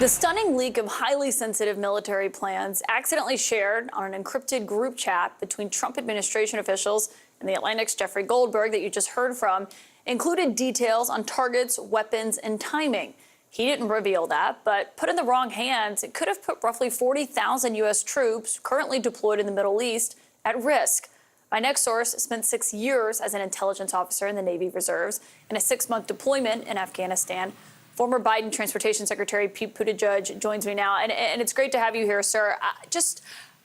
The stunning leak of highly sensitive military plans accidentally shared on an encrypted group chat between Trump administration officials and the Atlantic's Jeffrey Goldberg that you just heard from included details on targets, weapons, and timing. He didn't reveal that, but put in the wrong hands, it could have put roughly 40,000 U.S. troops currently deployed in the Middle East at risk. My next source spent 6 years as an intelligence officer in the Navy Reserves and a 6-month deployment in Afghanistan. Former Biden Transportation Secretary Pete Buttigieg joins me now, and it's great to have you here, sir.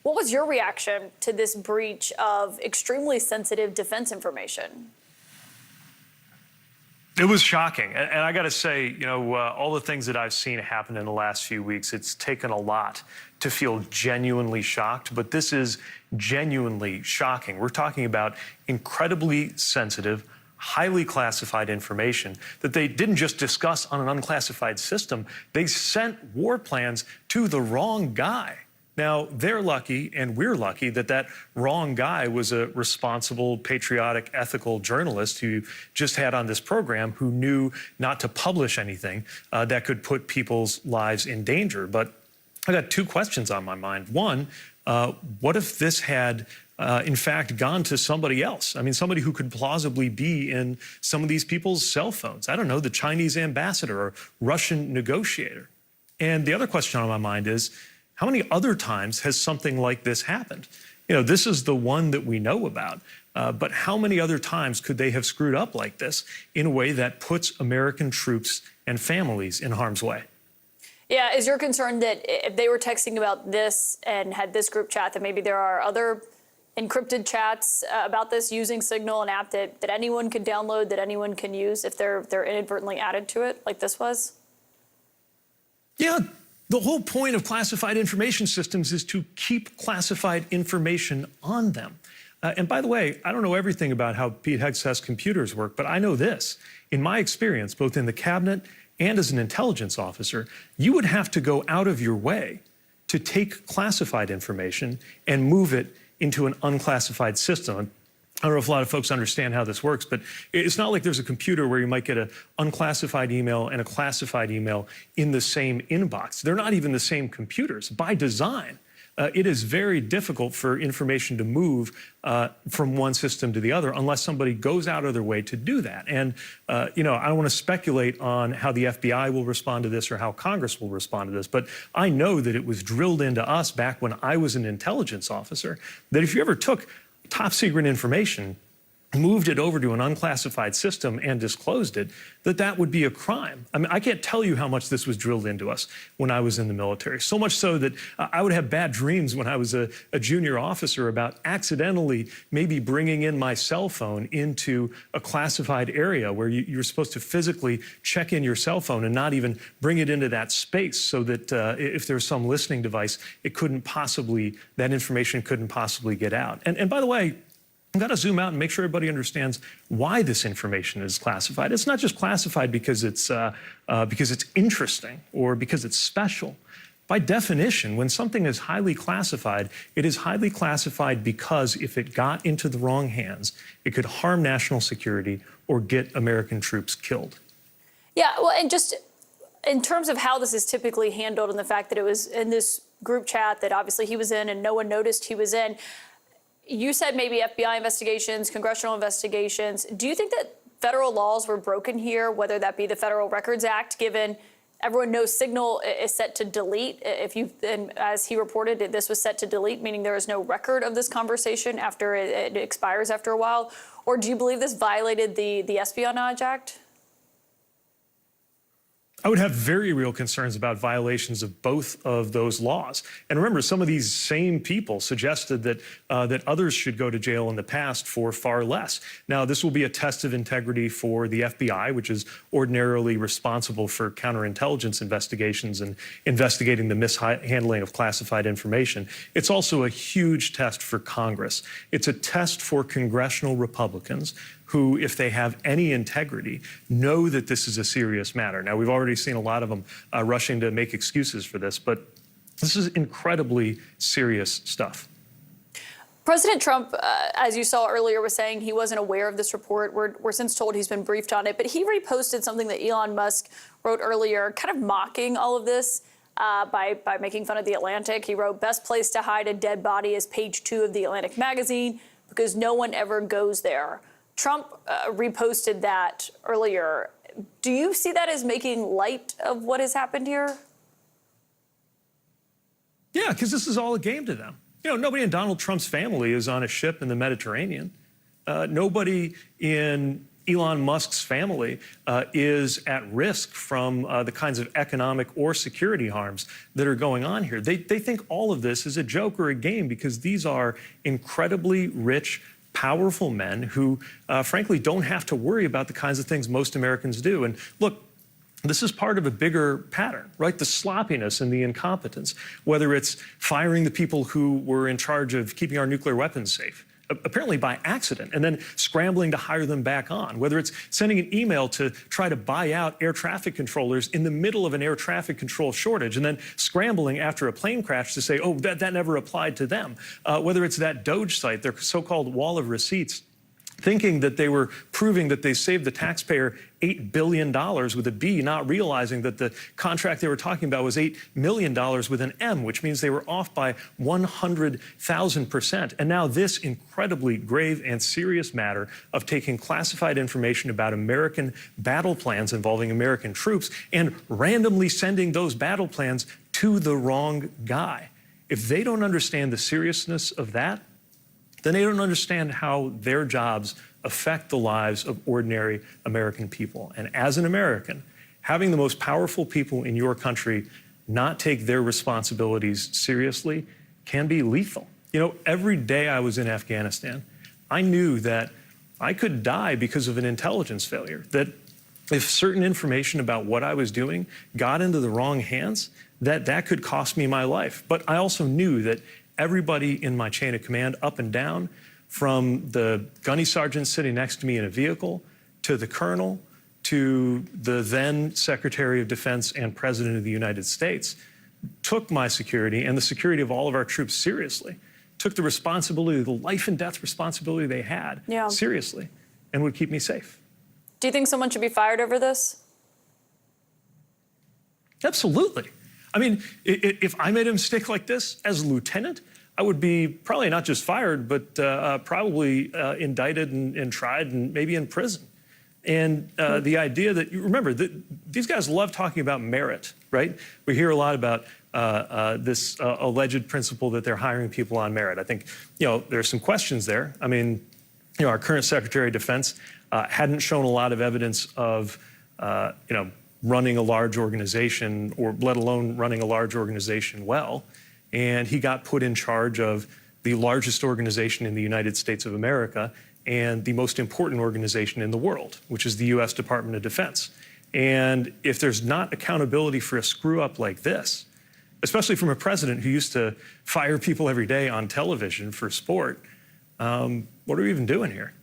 What was your reaction to this breach of extremely sensitive defense information? It was shocking. And I got to say, all the things that I've seen happen in the last few weeks, it's taken a lot to feel genuinely shocked. But this is genuinely shocking. We're talking about incredibly sensitive, highly classified information that they didn't just discuss on an unclassified system. They sent war plans to the wrong guy. Now, they're lucky, and we're lucky, that that wrong guy was a responsible, patriotic, ethical journalist who just had on this program who knew not to publish anything that could put people's lives in danger. But I got two questions on my mind. One, what if this had in fact, gone to somebody else? I mean, somebody who could plausibly be in some of these people's cell phones. I don't know, the Chinese ambassador or Russian negotiator. And the other question on my mind is, how many other times has something like this happened? This is the one that we know about, but how many other times could they have screwed up like this in a way that puts American troops and families in harm's way? Yeah, is your concern that if they were texting about this and had this group chat, that maybe there are other encrypted chats about this using Signal, an app that anyone can download, that anyone can use if they're inadvertently added to it, like this was? Yeah, the whole point of classified information systems is to keep classified information on them. And by the way, I don't know everything about how Pete Hegseth's computers work, but I know this. In my experience, both in the cabinet and as an intelligence officer, you would have to go out of your way to take classified information and move it into an unclassified system. I don't know if a lot of folks understand how this works, but it's not like there's a computer where you might get an unclassified email and a classified email in the same inbox. They're not even the same computers. By design, it is very difficult for information to move from one system to the other unless somebody goes out of their way to do that. And, I don't want to speculate on how the FBI will respond to this or how Congress will respond to this, but I know that it was drilled into us back when I was an intelligence officer that if you ever took top secret information, moved it over to an unclassified system and disclosed it, that would be a crime. I mean, I can't tell you how much this was drilled into us when I was in the military. So much so that I would have bad dreams when I was a junior officer about accidentally maybe bringing in my cell phone into a classified area where you're supposed to physically check in your cell phone and not even bring it into that space so that if there's some listening device, that information couldn't possibly get out. And by the way, I've got to zoom out and make sure everybody understands why this information is classified. It's not just classified because it's interesting or because it's special. By definition, when something is highly classified, it is highly classified because if it got into the wrong hands, it could harm national security or get American troops killed. Yeah, well, and just in terms of how this is typically handled and the fact that it was in this group chat that obviously he was in and no one noticed he was in, you said maybe FBI investigations, congressional investigations. Do you think that federal laws were broken here, whether that be the Federal Records Act, given everyone knows Signal is set to delete? And as he reported, this was set to delete, meaning there is no record of this conversation after it expires after a while. Or do you believe this violated the Espionage Act? I would have very real concerns about violations of both of those laws. And remember, some of these same people suggested that others should go to jail in the past for far less. Now, this will be a test of integrity for the FBI, which is ordinarily responsible for counterintelligence investigations and investigating the mishandling of classified information. It's also a huge test for Congress. It's a test for congressional Republicans who, if they have any integrity, know that this is a serious matter. Now, we've already seen a lot of them rushing to make excuses for this, but this is incredibly serious stuff. President Trump, as you saw earlier, was saying he wasn't aware of this report. We're since told he's been briefed on it, but he reposted something that Elon Musk wrote earlier, kind of mocking all of this. by making fun of The Atlantic. He wrote, "Best place to hide a dead body is page 2 of The Atlantic magazine because no one ever goes there." Trump reposted that earlier. Do you see that as making light of what has happened here? Yeah, because this is all a game to them. You know, nobody in Donald Trump's family is on a ship in the Mediterranean. Nobody in Elon Musk's family is at risk from the kinds of economic or security harms that are going on here. They think all of this is a joke or a game because these are incredibly rich, powerful men who, frankly, don't have to worry about the kinds of things most Americans do. And look, this is part of a bigger pattern, right? The sloppiness and the incompetence, whether it's firing the people who were in charge of keeping our nuclear weapons safe, apparently by accident, and then scrambling to hire them back on, whether it's sending an email to try to buy out air traffic controllers in the middle of an air traffic control shortage, and then scrambling after a plane crash to say, oh, that never applied to them, whether it's that Doge site, their so-called wall of receipts, thinking that they were proving that they saved the taxpayer $8 billion with a B, not realizing that the contract they were talking about was $8 million with an M, which means they were off by 100,000%. And now this incredibly grave and serious matter of taking classified information about American battle plans involving American troops and randomly sending those battle plans to the wrong guy. If they don't understand the seriousness of that, then they don't understand how their jobs affect the lives of ordinary American people. And as an American, having the most powerful people in your country not take their responsibilities seriously can be lethal. You know, every day I was in Afghanistan, I knew that I could die because of an intelligence failure, that if certain information about what I was doing got into the wrong hands, that could cost me my life. But I also knew that everybody in my chain of command, up and down, from the gunny sergeant sitting next to me in a vehicle, to the colonel, to the then Secretary of Defense and President of the United States, took my security and the security of all of our troops seriously, took the responsibility, the life and death responsibility they had seriously, and would keep me safe. Do you think someone should be fired over this? Absolutely. I mean, if I made a mistake like this as a lieutenant, I would be probably not just fired, but probably indicted and tried and maybe in prison. And the idea that, you remember, these guys love talking about merit, right? We hear a lot about this alleged principle that they're hiring people on merit. I think, you know, there's some questions there. I mean, you know, our current Secretary of Defense hadn't shown a lot of evidence of, you know, running a large organization, or let alone running a large organization well. And he got put in charge of the largest organization in the United States of America and the most important organization in the world, which is the U.S. Department of Defense. And if there's not accountability for a screw up like this, especially from a president who used to fire people every day on television for sport, what are we even doing here?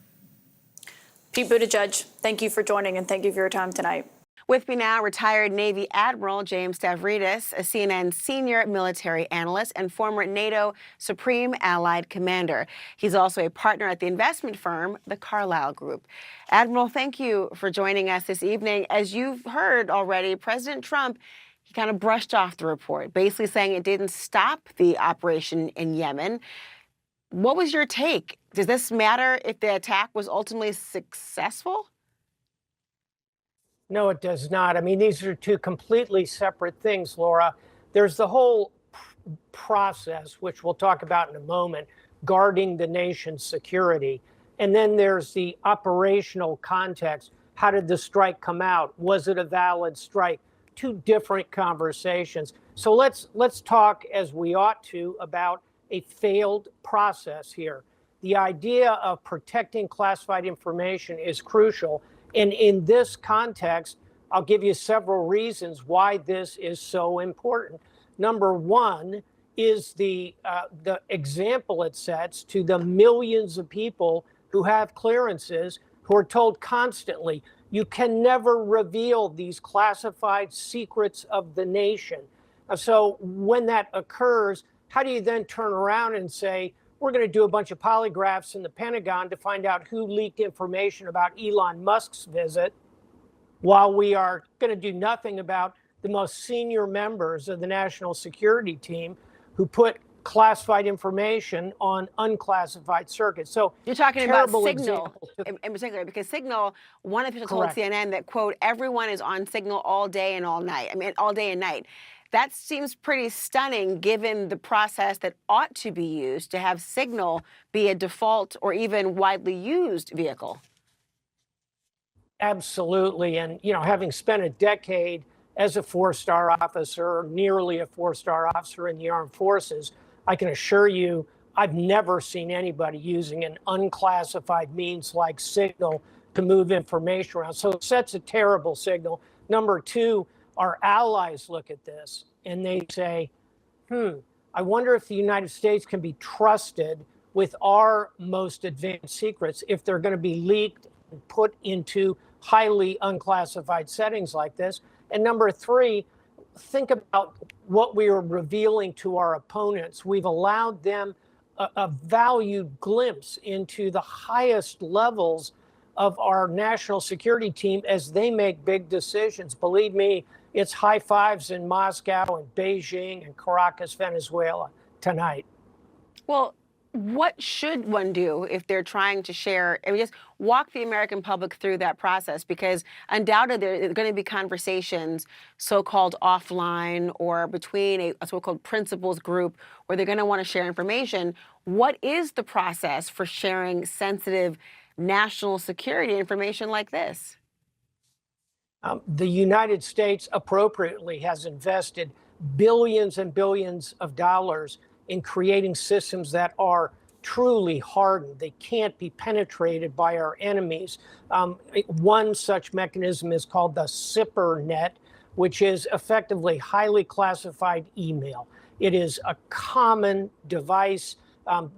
Pete Buttigieg, thank you for joining and thank you for your time tonight. With me now, retired Navy Admiral James Stavridis, a CNN senior military analyst and former NATO Supreme Allied Commander. He's also a partner at the investment firm, the Carlyle Group. Admiral, thank you for joining us this evening. As you've heard already, President Trump, he kind of brushed off the report, basically saying it didn't stop the operation in Yemen. What was your take? Does this matter if the attack was ultimately successful? No, it does not. I mean, these are two completely separate things, Laura. There's the whole process, which we'll talk about in a moment, guarding the nation's security. And then there's the operational context. How did the strike come out? Was it a valid strike? Two different conversations. So let's talk, as we ought to, about a failed process here. The idea of protecting classified information is crucial. And in this context, I'll give you several reasons why this is so important. Number one is the example it sets to the millions of people who have clearances, who are told constantly, you can never reveal these classified secrets of the nation. So when that occurs, how do you then turn around and say, we're going to do a bunch of polygraphs in the Pentagon to find out who leaked information about Elon Musk's visit, while we are going to do nothing about the most senior members of the national security team who put classified information on unclassified circuits. So you're talking about terrible Signal example. in particular, because Signal, one official told Correct. CNN that, quote, everyone is on Signal all day and all night. I mean, all day and night. That seems pretty stunning given the process that ought to be used to have Signal be a default or even widely used vehicle. Absolutely. And, you know, having spent a decade as a four-star officer, nearly a four-star officer in the armed forces, I can assure you I've never seen anybody using an unclassified means like Signal to move information around. So it sets a terrible signal. Number two, our allies look at this and they say, I wonder if the United States can be trusted with our most advanced secrets if they're going to be leaked and put into highly unclassified settings like this. And number three, think about what we are revealing to our opponents. We've allowed them a valued glimpse into the highest levels of our national security team as they make big decisions. Believe me, it's high fives in Moscow and Beijing and Caracas, Venezuela tonight. Well, what should one do if they're trying to share? I mean, just walk the American public through that process, because undoubtedly there are going to be conversations so-called offline or between a so-called principals group where they're going to want to share information. What is the process for sharing sensitive national security information like this? The United States appropriately has invested billions and billions of dollars in creating systems that are truly hardened. They can't be penetrated by our enemies. One such mechanism is called the SIPR net, which is effectively highly classified email. It is a common device.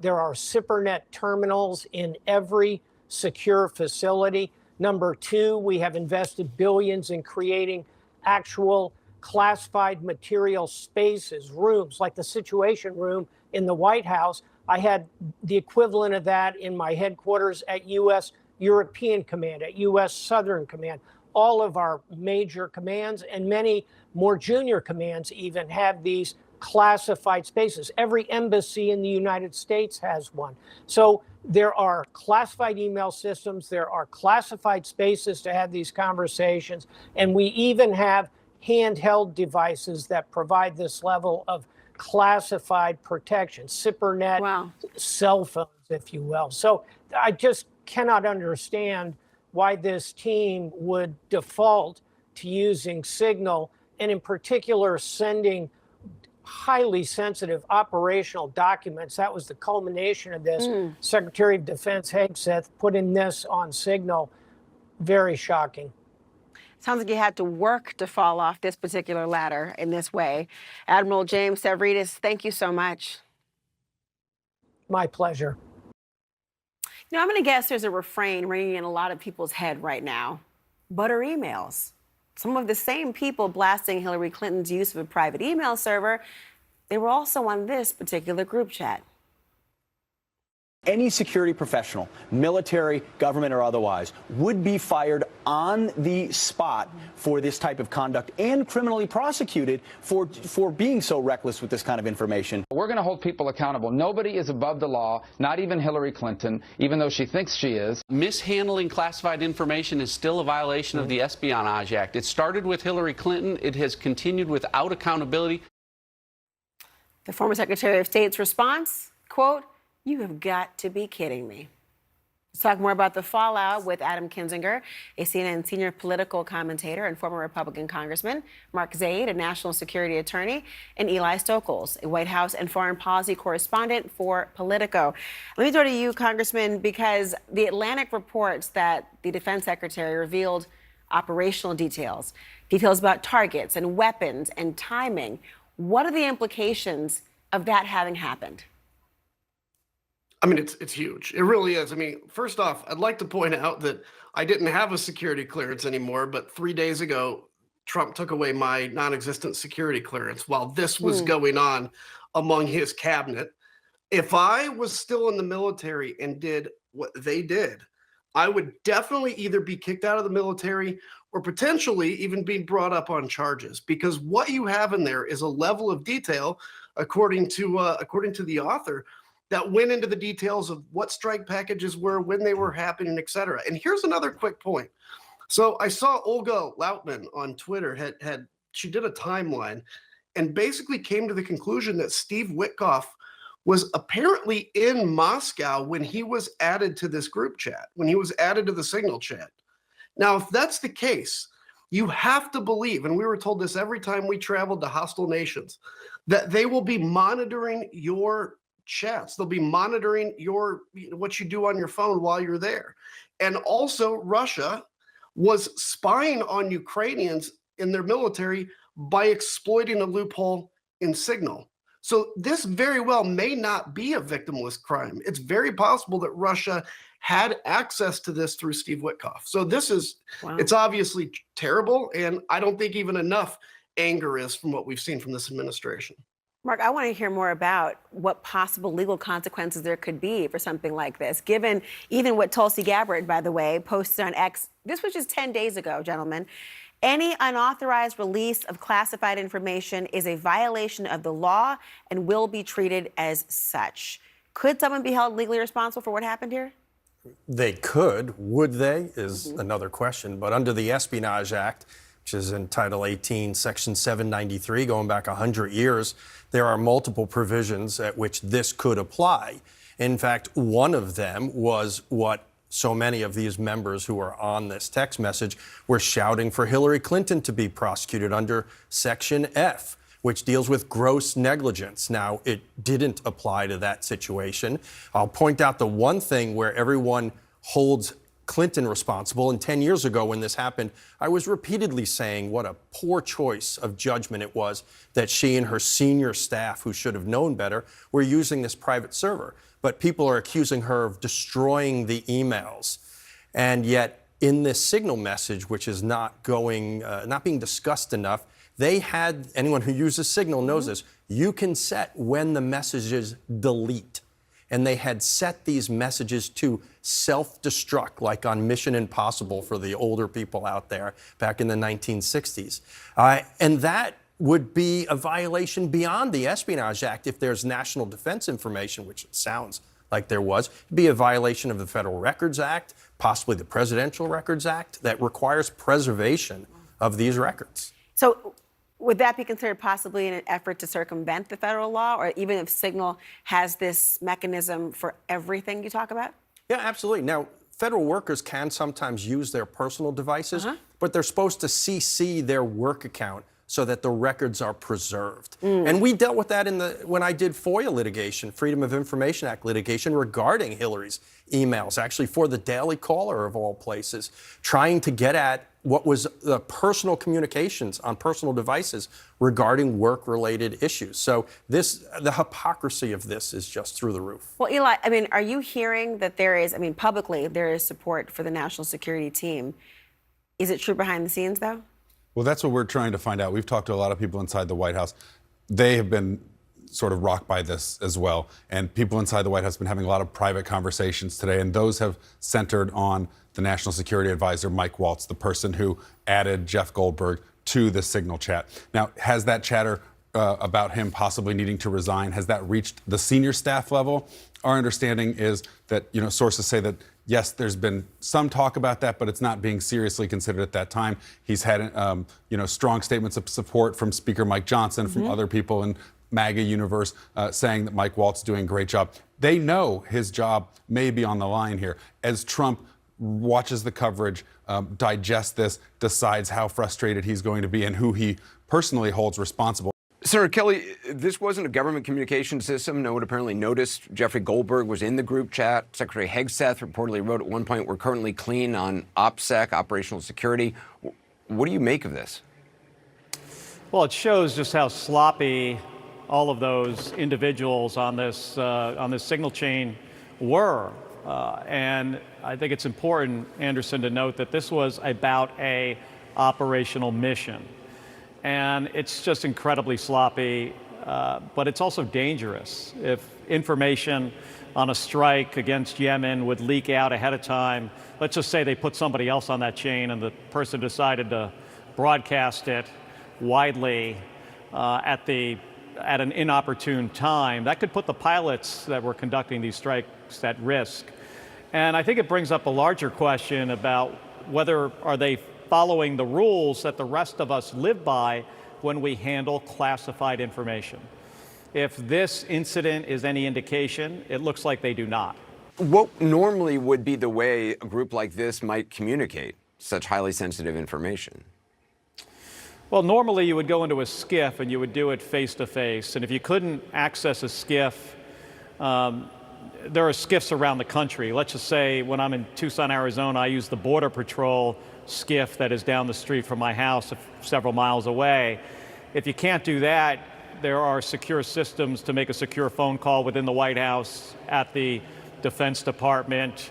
There are SIPRnet terminals in every secure facility. Number two, we have invested billions in creating actual classified material spaces, rooms, like the Situation Room in the White House. I had the equivalent of that in my headquarters at U.S. European Command, at U.S. Southern Command. All of our major commands and many more junior commands even have these classified spaces. Every embassy in the United States has one. So there are classified email systems, there are classified spaces to have these conversations, and we even have handheld devices that provide this level of classified protection, SIPRnet, Wow. cell phones, if you will. So I just cannot understand why this team would default to using Signal, and in particular sending highly sensitive operational documents. That was the culmination of this. Secretary of Defense Hegseth putting this on Signal. Very shocking. Sounds like you had to work to fall off this particular ladder in this way. Admiral James Stavridis, thank you so much. My pleasure. You know, I'm going to guess there's a refrain ringing in a lot of people's head right now. Butter emails. Some of the same people blasting Hillary Clinton's use of a private email server, they were also on this particular group chat. Any security professional, military, government, or otherwise, would be fired on the spot for this type of conduct and criminally prosecuted for being so reckless with this kind of information. We're going to hold people accountable. Nobody is above the law, not even Hillary Clinton, even though she thinks she is. Mishandling classified information is still a violation of the Espionage Act. It started with Hillary Clinton. It has continued without accountability. The former Secretary of State's response, quote, "You have got to be kidding me." Let's talk more about the fallout with Adam Kinzinger, a CNN senior political commentator and former Republican congressman, Mark Zaid, a national security attorney, and Eli Stokols, a White House and foreign policy correspondent for Politico. Let me go to you, Congressman, because The Atlantic reports that the defense secretary revealed operational details about targets and weapons and timing. What are the implications of that having happened? I mean, it's huge. It really is. I mean, first off, I'd like to point out that I didn't have a security clearance anymore, but 3 days ago, Trump took away my non-existent security clearance while this was going on among his cabinet. If I was still in the military and did what they did, I would definitely either be kicked out of the military or potentially even be brought up on charges, because what you have in there is a level of detail, according to the author, that went into the details of what strike packages were, when they were happening, et cetera. And here's another quick point. So I saw Olga Lautman on Twitter she did a timeline and basically came to the conclusion that Steve Witkoff was apparently in Moscow when he was added to this group chat, when he was added to the Signal chat. Now, if that's the case, you have to believe, and we were told this every time we traveled to hostile nations, that they will be monitoring your chats. They'll be monitoring what you do on your phone while you're there. And also, Russia was spying on Ukrainians in their military by exploiting a loophole in Signal. So this very well may not be a victimless crime. It's very possible that Russia had access to this through Steve Witkoff. So this is, It's obviously terrible, and I don't think even enough anger is from what we've seen from this administration. Mark, I want to hear more about what possible legal consequences there could be for something like this, given even what Tulsi Gabbard, by the way, posted on X. This was just 10 days ago, gentlemen. Any unauthorized release of classified information is a violation of the law and will be treated as such. Could someone be held legally responsible for what happened here? They could. Would they is another question. But under the Espionage Act, which is in Title 18, Section 793, going back 100 years, there are multiple provisions at which this could apply. In fact, one of them was what so many of these members who are on this text message were shouting for Hillary Clinton to be prosecuted under Section F, which deals with gross negligence. Now, it didn't apply to that situation. I'll point out the one thing where everyone holds Clinton responsible, and 10 years ago when this happened, I was repeatedly saying what a poor choice of judgment it was that she and her senior staff, who should have known better, were using this private server. But people are accusing her of destroying the emails. And yet, in this Signal message, which is not being discussed enough, they had, anyone who uses Signal knows this, you can set when the messages delete. And they had set these messages to self-destruct, like on Mission Impossible for the older people out there back in the 1960s. And that would be a violation beyond the Espionage Act if there's national defense information, which it sounds like there was. It'd be a violation of the Federal Records Act, possibly the Presidential Records Act, that requires preservation of these records. So would that be considered possibly in an effort to circumvent the federal law, or even if Signal has this mechanism for everything you talk about? Yeah, absolutely. Now, federal workers can sometimes use their personal devices, but they're supposed to CC their work account so that the records are preserved. And we dealt with that when I did FOIA litigation, Freedom of Information Act litigation, regarding Hillary's emails, actually for the Daily Caller of all places, trying to get at what was the personal communications on personal devices regarding work-related issues. So the hypocrisy of this is just through the roof. Well, Eli, I mean, are you hearing that there is, publicly there is support for the national security team? Is it true behind the scenes, though? Well, that's what we're trying to find out. We've talked to a lot of people inside the White House. They have been sort of rocked by this as well. And people inside the White House have been having a lot of private conversations today, and those have centered on the National Security Advisor, Mike Waltz, the person who added Jeff Goldberg to the Signal chat. Now, has that chatter about him possibly needing to resign, has that reached the senior staff level? Our understanding is that, sources say that, yes, there's been some talk about that, but it's not being seriously considered at that time. He's had, strong statements of support from Speaker Mike Johnson, from other people in MAGA universe, saying that Mike Waltz is doing a great job. They know his job may be on the line here. As Trump watches the coverage, digests this, decides how frustrated he's going to be and who he personally holds responsible. Senator Kelly, this wasn't a government communication system. No one apparently noticed Jeffrey Goldberg was in the group chat. Secretary Hegseth reportedly wrote at one point, "We're currently clean on OPSEC, operational security." What do you make of this? Well, it shows just how sloppy all of those individuals on this signal chain were. And I think it's important, Anderson, to note that this was about a operational mission. And it's just incredibly sloppy. but it's also dangerous. If information on a strike against Yemen would leak out ahead of time, let's just say they put somebody else on that chain and the person decided to broadcast it widely at an inopportune time, that could put the pilots that were conducting these strikes at risk. And I think it brings up a larger question about whether are they following the rules that the rest of us live by when we handle classified information. If this incident is any indication, it looks like they do not. What normally would be the way a group like this might communicate such highly sensitive information? Well, normally you would go into a SCIF and you would do it face to face. And if you couldn't access a SCIF, there are SCIFs around the country. Let's just say when I'm in Tucson, Arizona, I use the Border Patrol SCIF that is down the street from my house several miles away. If you can't do that, there are secure systems to make a secure phone call within the White House, at the Defense Department,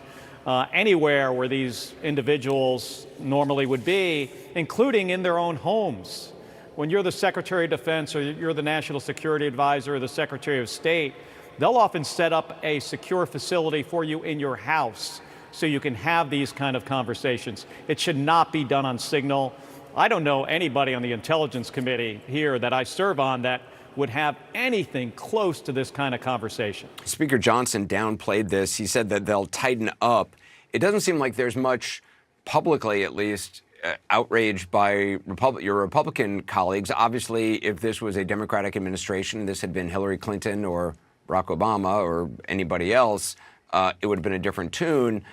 anywhere where these individuals normally would be, including in their own homes. When you're the Secretary of Defense or you're the National Security Advisor or the Secretary of State, they'll often set up a secure facility for you in your house so you can have these kind of conversations. It should not be done on Signal. I don't know anybody on the Intelligence Committee here that I serve on that would have anything close to this kind of conversation. Speaker Johnson downplayed this. He said that they'll tighten up. It doesn't seem like there's much, publicly at least, outrage by your Republican colleagues. Obviously, if this was a Democratic administration, this had been Hillary Clinton or Barack Obama or anybody else, it would have been a different tune.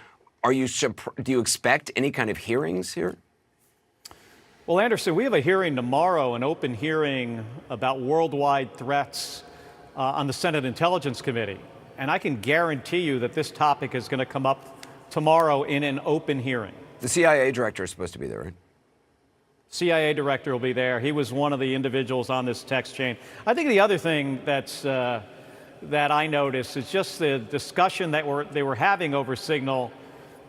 Do you expect any kind of hearings here? Well, Anderson, we have a hearing tomorrow, an open hearing about worldwide threats on the Senate Intelligence Committee. And I can guarantee you that this topic is going to come up tomorrow in an open hearing. The CIA director is supposed to be there, right? CIA director will be there. He was one of the individuals on this text chain. I think the other thing that I noticed is just the discussion that they were having over Signal.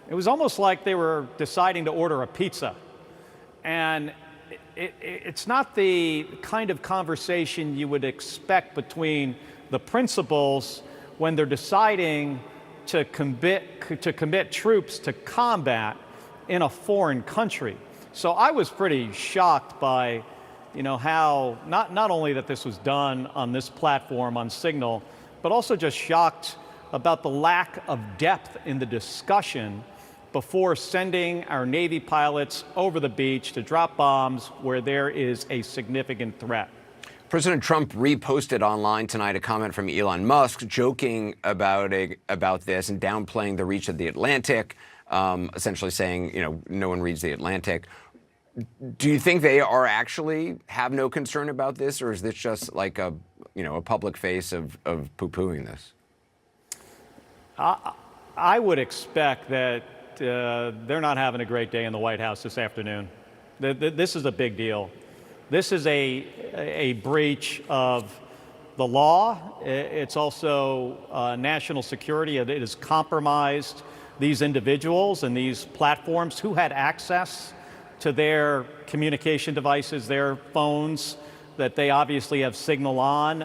It was almost like they were deciding to order a pizza. And it's not the kind of conversation you would expect between the principals when they're deciding to commit troops to combat in a foreign country. So I was pretty shocked by, how not only that this was done on this platform on Signal, but also just shocked about the lack of depth in the discussion before sending our Navy pilots over the beach to drop bombs where there is a significant threat. President Trump reposted online tonight a comment from Elon Musk joking about this and downplaying the reach of the Atlantic, essentially saying, no one reads the Atlantic. Do you think they are actually have no concern about this, or is this just like a public face of poo-pooing this? I would expect that they're not having a great day in the White House this afternoon. This is a big deal. This is a breach of the law. It's also national security. It has compromised these individuals and these platforms who had access to their communication devices, their phones that they obviously have Signal on.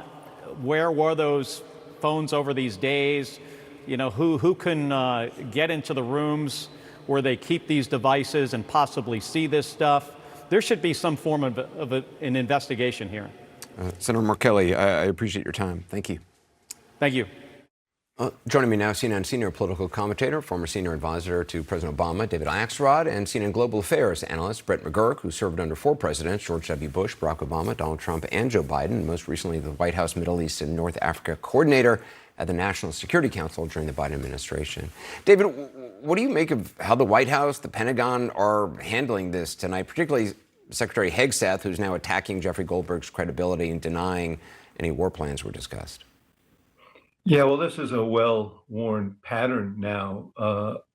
Where were those phones over these days? Who can get into the rooms where they keep these devices and possibly see this stuff? There should be some form of an investigation here. Senator Mark Kelly, I appreciate your time. Thank you. Thank you. Joining me now, CNN senior political commentator, former senior advisor to President Obama, David Axelrod, and CNN global affairs analyst, Brett McGurk, who served under 4 presidents, George W. Bush, Barack Obama, Donald Trump, and Joe Biden, and most recently the White House Middle East and North Africa coordinator at the National Security Council during the Biden administration. David, what do you make of how the White House, the Pentagon are handling this tonight, particularly Secretary Hegseth, who's now attacking Jeffrey Goldberg's credibility and denying any war plans were discussed? Yeah, well, this is a well-worn pattern now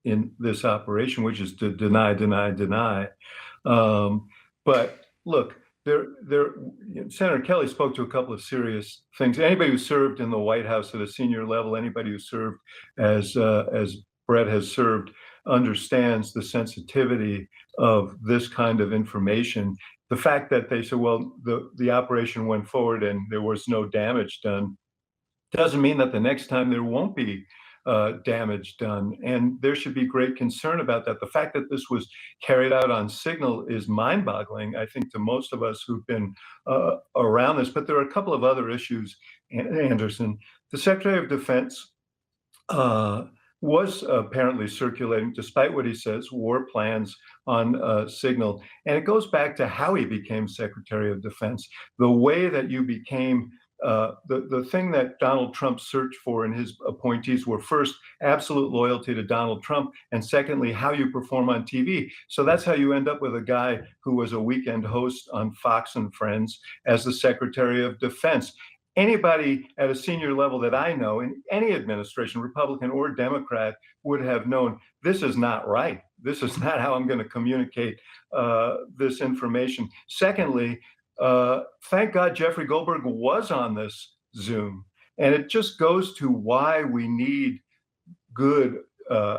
in this operation, which is to deny. But look, Senator Kelly spoke to a couple of serious things. Anybody who served in the White House at a senior level, anybody who served as Brett has served understands the sensitivity of this kind of information. The fact that they said, well, the operation went forward and there was no damage done, doesn't mean that the next time there won't be damage done. And there should be great concern about that. The fact that this was carried out on signal is mind-boggling, I think, to most of us who've been around this. But there are a couple of other issues, Anderson. The Secretary of Defense was apparently circulating, despite what he says, war plans on signal. And it goes back to how he became Secretary of Defense. The way that you became the thing that Donald Trump searched for in his appointees were, first, absolute loyalty to Donald Trump, and secondly, how you perform on TV. So that's how you end up with a guy who was a weekend host on Fox and Friends as the Secretary of Defense. Anybody at a senior level that I know in any administration, Republican or Democrat, would have known this is not right. This is not how I'm going to communicate this information. Secondly, thank God Jeffrey Goldberg was on this Zoom. And it just goes to why we need good,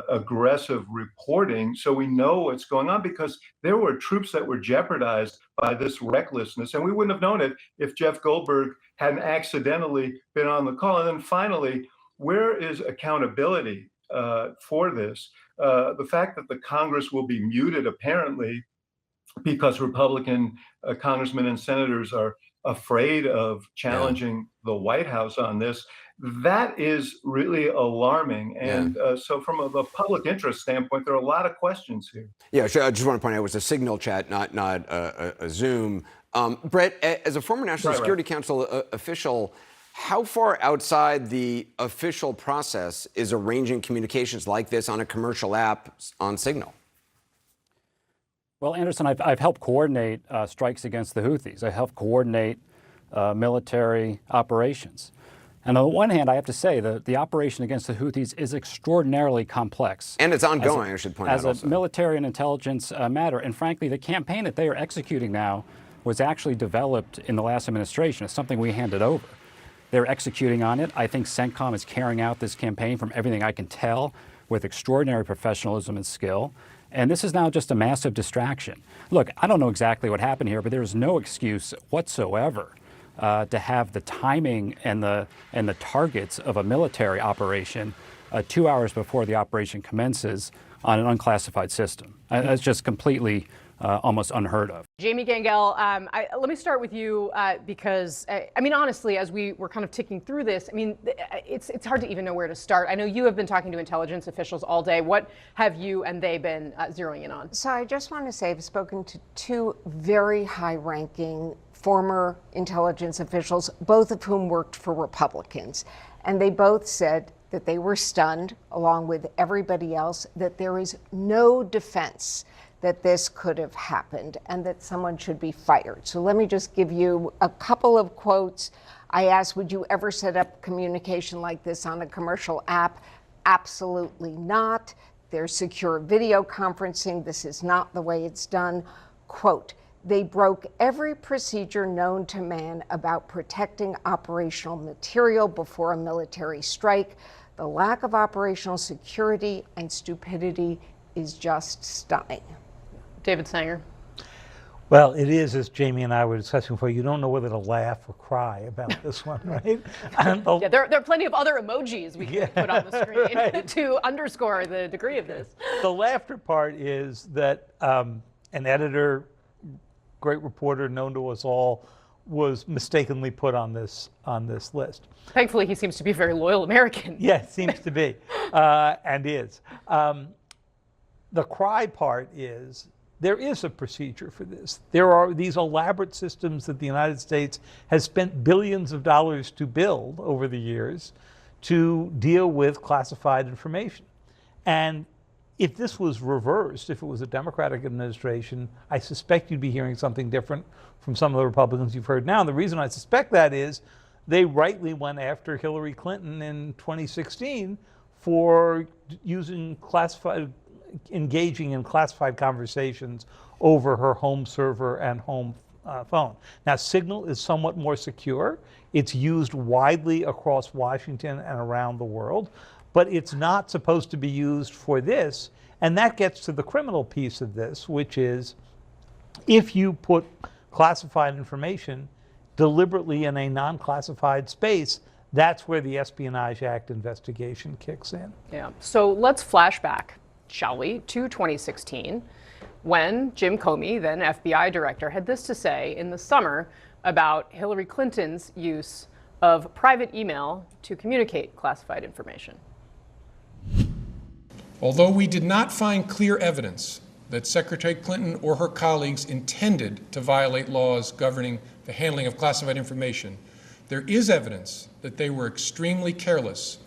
aggressive reporting so we know what's going on, because there were troops that were jeopardized by this recklessness. And we wouldn't have known it if Jeff Goldberg hadn't accidentally been on the call. And then finally, where is accountability for this? The fact that the Congress will be muted, apparently, because Republican congressmen and senators are afraid of challenging the White House on this, that is really alarming. And so from a public interest standpoint, there are a lot of questions here. Yeah, I just want to point out it was a Signal chat, not a Zoom. Brett, as a former National Security Council official, how far outside the official process is arranging communications like this on a commercial app on Signal? Well, Anderson, I've helped coordinate strikes against the Houthis. I helped coordinate military operations. And on the one hand, I have to say that the operation against the Houthis is extraordinarily complex. And it's ongoing, I should point out also. As a military and intelligence matter. And frankly, the campaign that they are executing now was actually developed in the last administration. It's something we handed over. They're executing on it. I think CENTCOM is carrying out this campaign, from everything I can tell, with extraordinary professionalism and skill. And this is now just a massive distraction. Look, I don't know exactly what happened here, but there's no excuse whatsoever to have the timing and the targets of a military operation 2 hours before the operation commences on an unclassified system. That's just completely almost unheard of. Jamie Gangel, let me start with you because, I mean, honestly, as we were kind of ticking through this, I mean, it's hard to even know where to start. I know you have been talking to intelligence officials all day. What have you and they been zeroing in on? So I just want to say I've spoken to two very high-ranking former intelligence officials, both of whom worked for Republicans. And they both said that they were stunned, along with everybody else, that there is no defense that this could have happened and that someone should be fired. So let me just give you a couple of quotes. I asked, would you ever set up communication like this on a commercial app? Absolutely not. There's secure video conferencing. This is not the way it's done. Quote, they broke every procedure known to man about protecting operational material before a military strike. The lack of operational security and stupidity is just stunning. David Sanger. Well, it is, as Jamie and I were discussing before, you don't know whether to laugh or cry about this one, right? Yeah, there are plenty of other emojis we can put on the screen to underscore the degree of this. The laughter part is that an editor, great reporter known to us all, was mistakenly put on this list. Thankfully, he seems to be a very loyal American. Yeah, seems to be, and is. The cry part is, there is a procedure for this. There are these elaborate systems that the United States has spent billions of dollars to build over the years to deal with classified information. And if this was reversed, if it was a Democratic administration, I suspect you'd be hearing something different from some of the Republicans you've heard now. And the reason I suspect that is they rightly went after Hillary Clinton in 2016 for engaging in classified conversations over her home server and home phone. Now, Signal is somewhat more secure. It's used widely across Washington and around the world, but it's not supposed to be used for this. And that gets to the criminal piece of this, which is if you put classified information deliberately in a non-classified space, that's where the Espionage Act investigation kicks in. Yeah. So let's flash back, shall we, to 2016, when Jim Comey, then FBI director, had this to say in the summer about Hillary Clinton's use of private email to communicate classified information. Although we did not find clear evidence that Secretary Clinton or her colleagues intended to violate laws governing the handling of classified information, there is evidence that they were extremely careless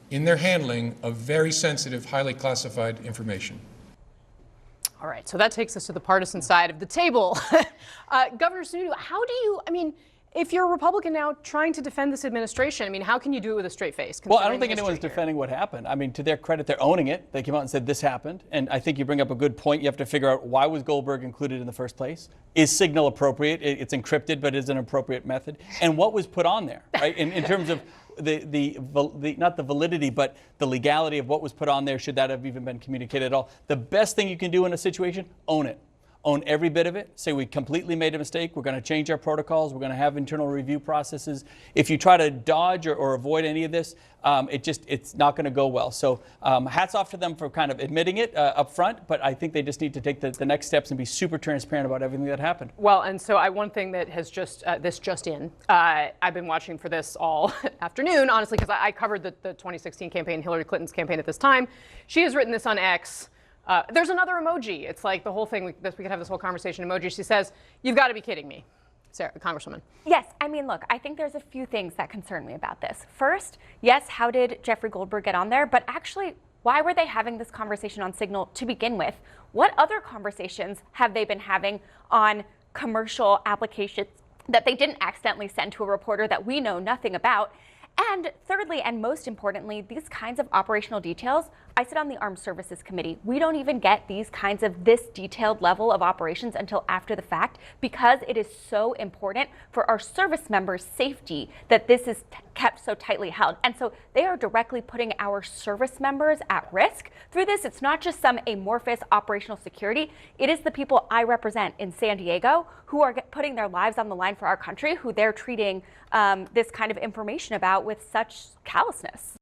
in their handling of very sensitive, highly classified information. All right, so that takes us to the partisan side of the table. Governor Sununu, how do you, I mean, if you're a Republican now trying to defend this administration, I mean, how can you do it with a straight face? Well, I don't think anyone's defending what happened. I mean, to their credit, they're owning it. They came out and said this happened. And I think you bring up a good point. You have to figure out, why was Goldberg included in the first place? Is Signal appropriate? It's encrypted, but is an appropriate method? And what was put on there, right? In terms of not the validity, but the legality of what was put on there, should that have even been communicated at all? The best thing you can do in a situation, own it. Own every bit of it. Say we completely made a mistake. We're going to change our protocols. We're going to have internal review processes. If you try to dodge or avoid any of this, it's not going to go well. So hats off to them for kind of admitting it up front, but I think they just need to take the next steps and be super transparent about everything that happened. Well, and so one thing that has I've been watching for this all afternoon, honestly, because I covered the 2016 campaign, Hillary Clinton's campaign at this time. She has written this on X. There's another emoji. It's like the whole thing, we could have this whole conversation emoji. She says, "You've got to be kidding me." Sarah, Congresswoman. Yes, I mean, look, I think there's a few things that concern me about this. First, yes, how did Jeffrey Goldberg get on there? But actually, why were they having this conversation on Signal to begin with? What other conversations have they been having on commercial applications that they didn't accidentally send to a reporter that we know nothing about? And thirdly, and most importantly, these kinds of operational details, I sit on the Armed Services Committee. We don't even get these kinds of this detailed level of operations until after the fact, because it is so important for our service members' safety that this is kept so tightly held. And so they are directly putting our service members at risk through this. It's not just some amorphous operational security. It is the people I represent in San Diego who are putting their lives on the line for our country, who they're treating this kind of information about with such callousness.